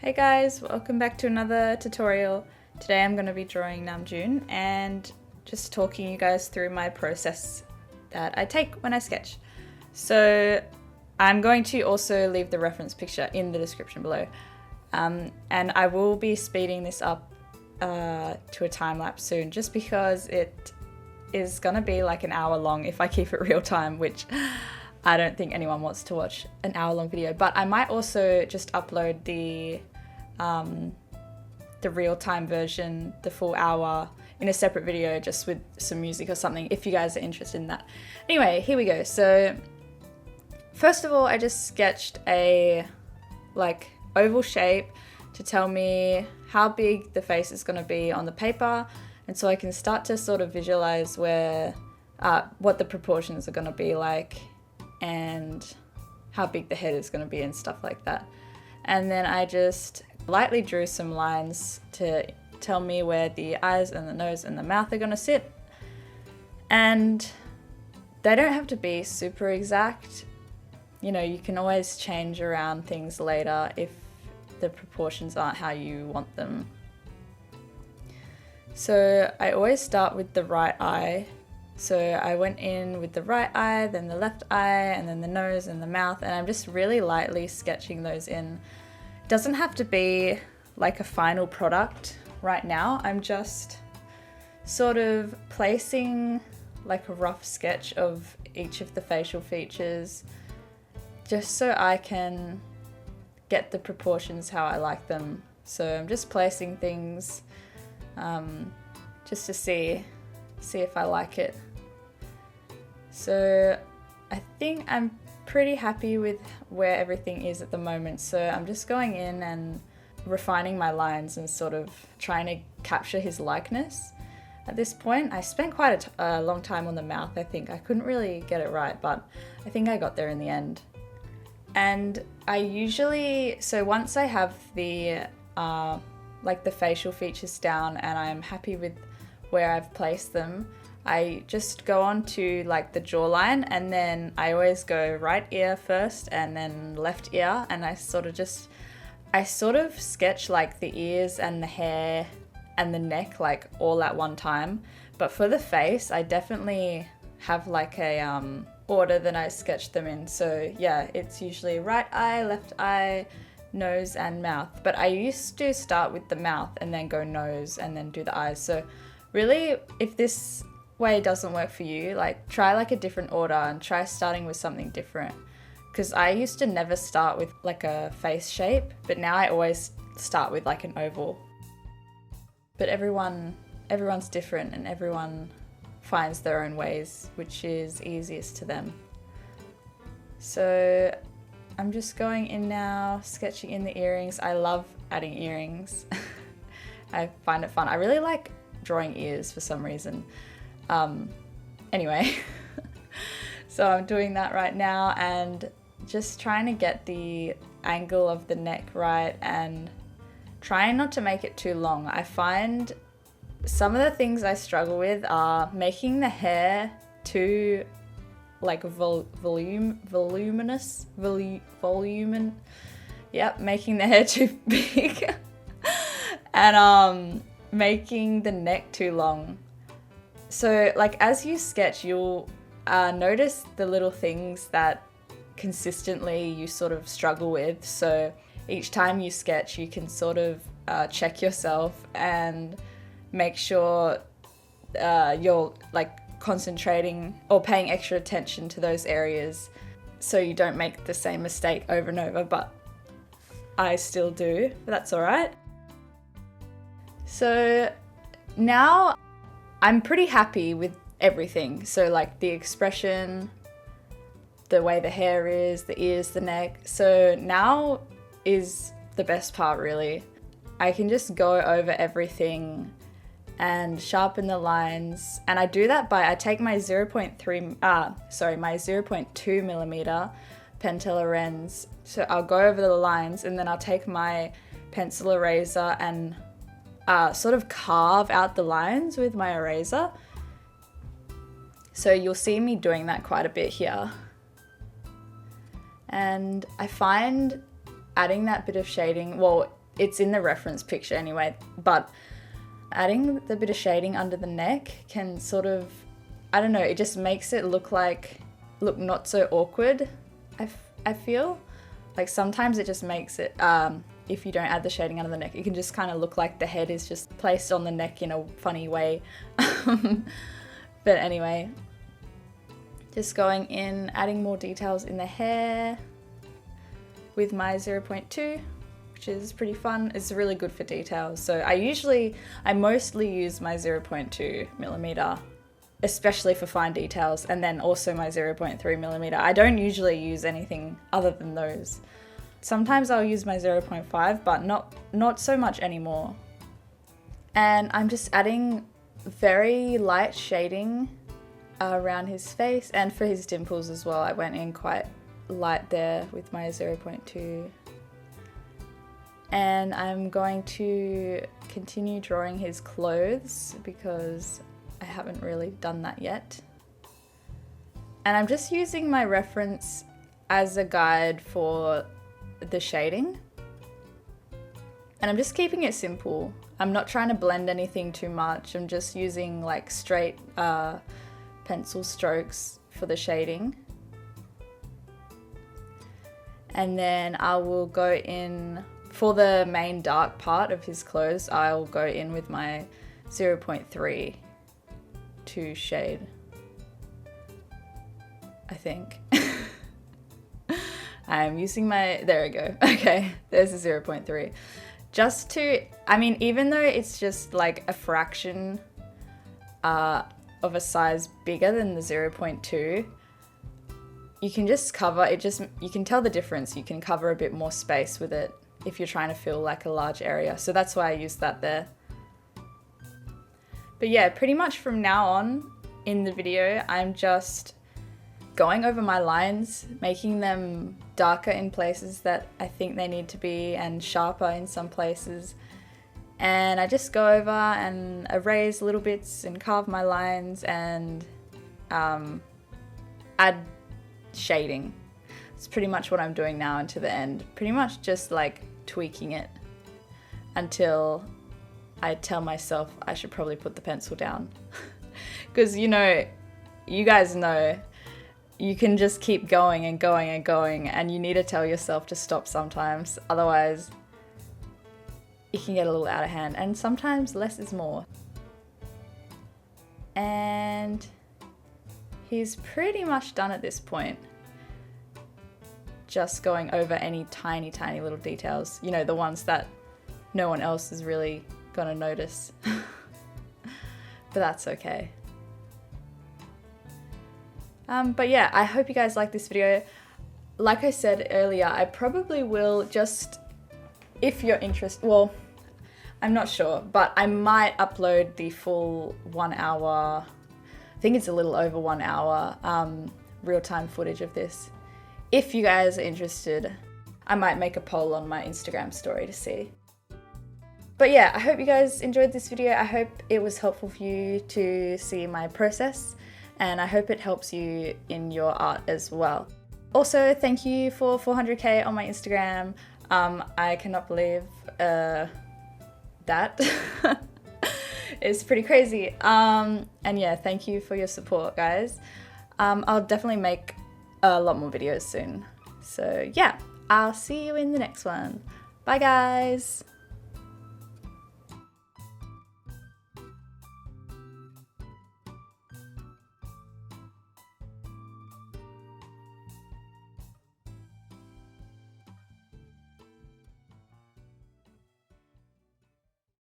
Hey guys, welcome back to another tutorial. Today I'm going to be drawing Namjoon and just talking you guys through my process that I take when I sketch. So I'm going to also leave the reference picture in the description below. And I will be speeding this up to a time lapse soon just because it is going to be like an hour long if I keep it real time, which I don't think anyone wants to watch an hour-long video, but I might also just upload the real-time version, the full hour, in a separate video just with some music or something if you guys are interested in that. Anyway, here we go. So first of all, I just sketched a like oval shape to tell me how big the face is going to be on the paper, and so I can start to sort of visualize where what the proportions are going to be like and how big the head is going to be and stuff like that. And then I just lightly drew some lines to tell me where the eyes and the nose and the mouth are going to sit. And they don't have to be super exact. You know, you can always change around things later if the proportions aren't how you want them. So I always start with the right eye. So I went in with the right eye, then the left eye, and then the nose and the mouth, and I'm just really lightly sketching those in. It doesn't have to be like a final product right now. I'm just sort of placing like a rough sketch of each of the facial features just so I can get the proportions how I like them. So I'm just placing things just to see if I like it. So I think I'm pretty happy with where everything is at the moment. So I'm just going in and refining my lines and sort of trying to capture his likeness. At this point, I spent quite a long time on the mouth, I think. I couldn't really get it right, but I think I got there in the end. And I usually, so once I have the like the facial features down and I'm happy with where I've placed them, I just go on to like the jawline, and then I always go right ear first and then left ear, and I sort of sketch like the ears and the hair and the neck like all at one time. But for the face, I definitely have like a order that I sketch them in. So yeah, it's usually right eye, left eye, nose and mouth. But I used to start with the mouth and then go nose and then do the eyes. So really, if this way doesn't work for you, like try like a different order and try starting with something different. Because I used to never start with like a face shape, but now I always start with like an oval. But everyone's different and everyone finds their own ways, which is easiest to them. So I'm just going in now, sketching in the earrings. I love adding earrings. I find it fun. I really like drawing ears for some reason. Anyway, so I'm doing that right now and just trying to get the angle of the neck right and trying not to make it too long. I find some of the things I struggle with are making the hair too like voluminous. Yep, making the hair too big and making the neck too long. So like as you sketch, you'll notice the little things that consistently you sort of struggle with. So each time you sketch, you can sort of check yourself and make sure you're like concentrating or paying extra attention to those areas so you don't make the same mistake over and over, but I still do, but that's all right. So now I'm pretty happy with everything. So like the expression, the way the hair is, the ears, the neck. So now is the best part really. I can just go over everything and sharpen the lines. And I do that by, I take my my 0.2 millimeter Pentel Lens. So I'll go over the lines and then I'll take my pencil eraser and sort of carve out the lines with my eraser. So you'll see me doing that quite a bit here. And I find adding that bit of shading, well, it's in the reference picture anyway, but adding the bit of shading under the neck can sort of, I don't know, it just makes it look not so awkward. I feel like sometimes it just makes it, if you don't add the shading under the neck, it can just kind of look like the head is just placed on the neck in a funny way. But anyway, just going in, adding more details in the hair with my 0.2, which is pretty fun. It's really good for details. So I mostly use my 0.2 millimeter, especially for fine details, and then also my 0.3 millimeter. I don't usually use anything other than those. Sometimes I'll use my 0.5, but not so much anymore. And I'm just adding very light shading around his face and for his dimples as well. I went in quite light there with my 0.2. And I'm going to continue drawing his clothes because I haven't really done that yet. And I'm just using my reference as a guide for the shading. And I'm just keeping it simple. I'm not trying to blend anything too much. I'm just using like straight pencil strokes for the shading. And then I will go in for the main dark part of his clothes. I'll go in with my 0.3 to shade, I think. I'm using my, there we go. Okay, there's a 0.3. Just to, I mean, even though it's just like a fraction of a size bigger than the 0.2, you can just cover it, you can tell the difference. You can cover a bit more space with it if you're trying to fill like a large area. So that's why I use that there. But yeah, pretty much from now on in the video, I'm just going over my lines, making them darker in places that I think they need to be and sharper in some places. And I just go over and erase little bits and carve my lines and add shading. It's pretty much what I'm doing now into the end. Pretty much just like tweaking it until I tell myself I should probably put the pencil down. Because you guys know, you can just keep going and going and going, and you need to tell yourself to stop sometimes. Otherwise, it can get a little out of hand, and sometimes less is more. And he's pretty much done at this point. Just going over any tiny, tiny little details. You know, the ones that no one else is really gonna notice. But that's okay. But yeah, I hope you guys like this video. Like I said earlier, I probably will just, if you're interested, well, I'm not sure, but I might upload the full 1 hour, I think it's a little over 1 hour, real-time footage of this. If you guys are interested, I might make a poll on my Instagram story to see. But yeah, I hope you guys enjoyed this video. I hope it was helpful for you to see my process, and I hope it helps you in your art as well. Also, thank you for 400k on my Instagram. I cannot believe that. It's pretty crazy. And yeah, thank you for your support, guys. I'll definitely make a lot more videos soon. So yeah, I'll see you in the next one. Bye, guys.